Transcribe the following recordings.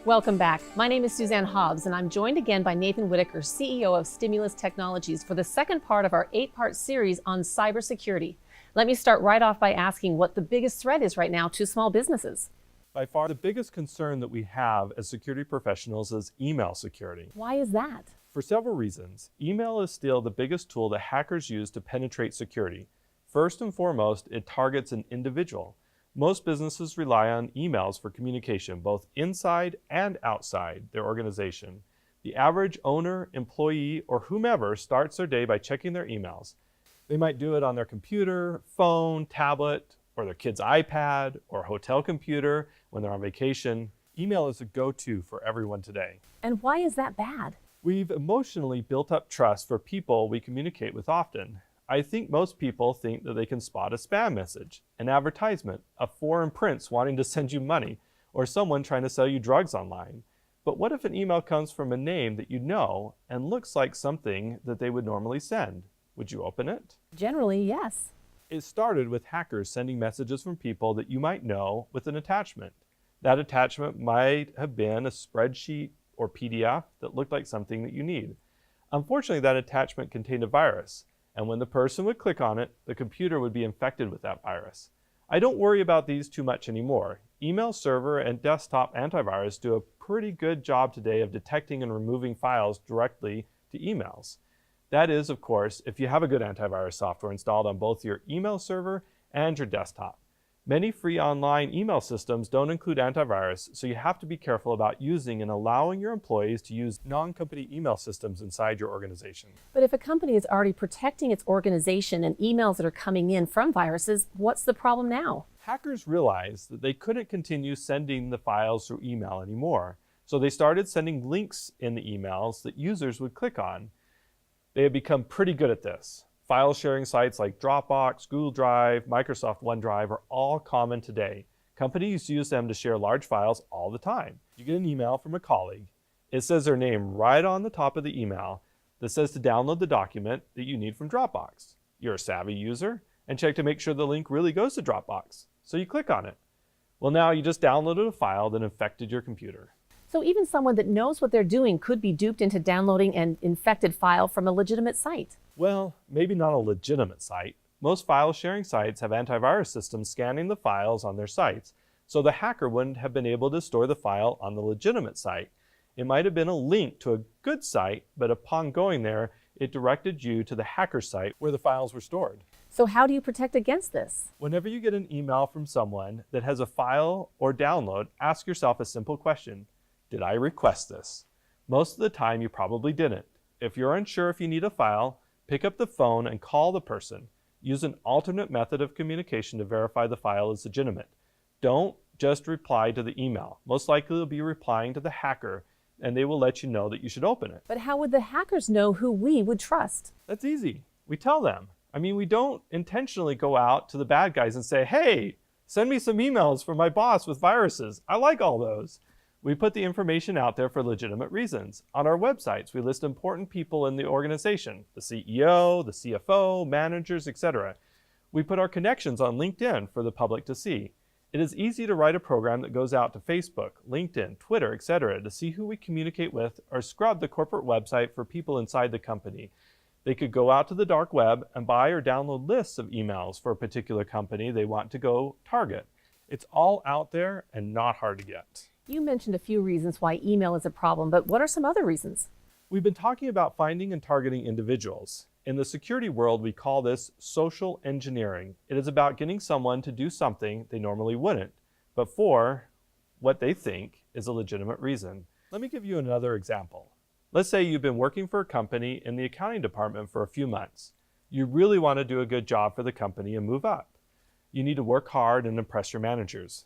Welcome back. My name is Suzanne Hobbs, and I'm joined again by Nathan Whitaker, CEO of Stimulus Technologies, for the second part of our 8-part series on cybersecurity. Let me start right off by asking what the biggest threat is right now to small businesses. By far, the biggest concern that we have as security professionals is email security. Why is that? For several reasons. Email is still the biggest tool that hackers use to penetrate security. First and foremost, it targets an individual. Most businesses rely on emails for communication, both inside and outside their organization. The average owner, employee, or whomever starts their day by checking their emails. They might do it on their computer, phone, tablet, or their kid's iPad, or hotel computer when they're on vacation. Email is a go-to for everyone today. And why is that bad? We've emotionally built up trust for people we communicate with often. I think most people think that they can spot a spam message, an advertisement, a foreign prince wanting to send you money, or someone trying to sell you drugs online. But what if an email comes from a name that you know and looks like something that they would normally send? Would you open it? Generally, yes. It started with hackers sending messages from people that you might know with an attachment. That attachment might have been a spreadsheet or PDF that looked like something that you need. Unfortunately, that attachment contained a virus, and when the person would click on it, the computer would be infected with that virus. I don't worry about these too much anymore. Email server and desktop antivirus do a pretty good job today of detecting and removing files directly to emails. That is, of course, if you have a good antivirus software installed on both your email server and your desktop. Many free online email systems don't include antivirus, so you have to be careful about using and allowing your employees to use non-company email systems inside your organization. But if a company is already protecting its organization and emails that are coming in from viruses, what's the problem now? Hackers realized that they couldn't continue sending the files through email anymore, so they started sending links in the emails that users would click on. They have become pretty good at this. File sharing sites like Dropbox, Google Drive, Microsoft OneDrive are all common today. Companies use them to share large files all the time. You get an email from a colleague. It says their name right on the top of the email that says to download the document that you need from Dropbox. You're a savvy user and check to make sure the link really goes to Dropbox. So you click on it. Well, now you just downloaded a file that infected your computer. So even someone that knows what they're doing could be duped into downloading an infected file from a legitimate site. Well, maybe not a legitimate site. Most file sharing sites have antivirus systems scanning the files on their sites, so the hacker wouldn't have been able to store the file on the legitimate site. It might have been a link to a good site, but upon going there, it directed you to the hacker site where the files were stored. So how do you protect against this? Whenever you get an email from someone that has a file or download, ask yourself a simple question. Did I request this? Most of the time, you probably didn't. If you're unsure if you need a file, pick up the phone and call the person. Use an alternate method of communication to verify the file is legitimate. Don't just reply to the email. Most likely you'll be replying to the hacker, and they will let you know that you should open it. But how would the hackers know who we would trust? That's easy. We tell them. We don't intentionally go out to the bad guys and say, hey, send me some emails from my boss with viruses. I like all those. We put the information out there for legitimate reasons. On our websites, we list important people in the organization, the CEO, the CFO, managers, etc. We put our connections on LinkedIn for the public to see. It is easy to write a program that goes out to Facebook, LinkedIn, Twitter, etc. to see who we communicate with, or scrub the corporate website for people inside the company. They could go out to the dark web and buy or download lists of emails for a particular company they want to go target. It's all out there and not hard to get. You mentioned a few reasons why email is a problem, but what are some other reasons? We've been talking about finding and targeting individuals. In the security world, we call this social engineering. It is about getting someone to do something they normally wouldn't, but for what they think is a legitimate reason. Let me give you another example. Let's say you've been working for a company in the accounting department for a few months. You really want to do a good job for the company and move up. You need to work hard and impress your managers.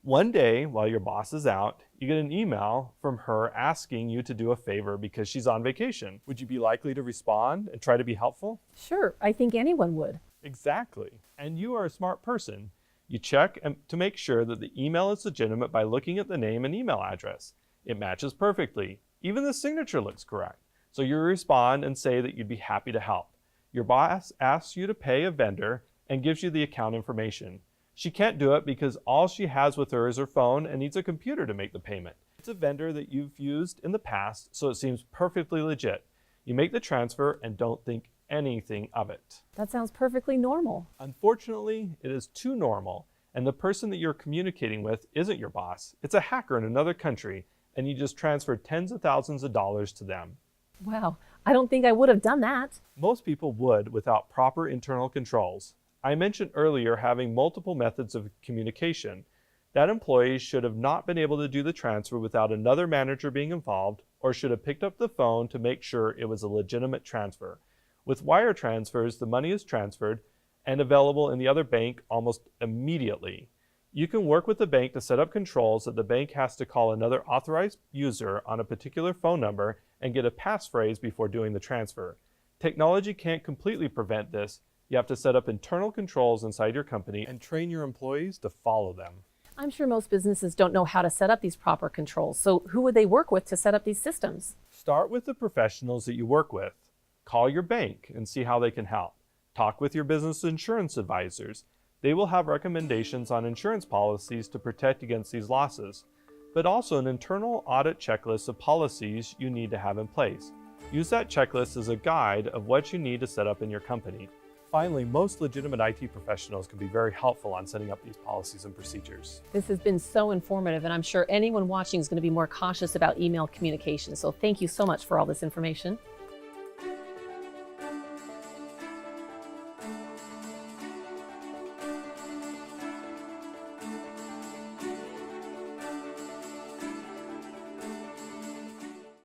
One day, while your boss is out, you get an email from her asking you to do a favor because she's on vacation. Would you be likely to respond and try to be helpful? Sure, I think anyone would. Exactly. And you are a smart person. You check to make sure that the email is legitimate by looking at the name and email address. It matches perfectly. Even the signature looks correct. So you respond and say that you'd be happy to help. Your boss asks you to pay a vendor and gives you the account information. She can't do it because all she has with her is her phone and needs a computer to make the payment. It's a vendor that you've used in the past, so it seems perfectly legit. You make the transfer and don't think anything of it. That sounds perfectly normal. Unfortunately, it is too normal, and the person that you're communicating with isn't your boss. It's a hacker in another country, and you just transferred tens of thousands of dollars to them. Wow, I don't think I would have done that. Most people would without proper internal controls. I mentioned earlier having multiple methods of communication. That employee should have not been able to do the transfer without another manager being involved, or should have picked up the phone to make sure it was a legitimate transfer. With wire transfers, the money is transferred and available in the other bank almost immediately. You can work with the bank to set up controls that the bank has to call another authorized user on a particular phone number and get a passphrase before doing the transfer. Technology can't completely prevent this. You have to set up internal controls inside your company and train your employees to follow them. I'm sure most businesses don't know how to set up these proper controls, so who would they work with to set up these systems? Start with the professionals that you work with. Call your bank and see how they can help. Talk with your business insurance advisors. They will have recommendations on insurance policies to protect against these losses, but also an internal audit checklist of policies you need to have in place. Use that checklist as a guide of what you need to set up in your company. Finally, most legitimate IT professionals can be very helpful on setting up these policies and procedures. This has been so informative, and I'm sure anyone watching is going to be more cautious about email communication. So thank you so much for all this information.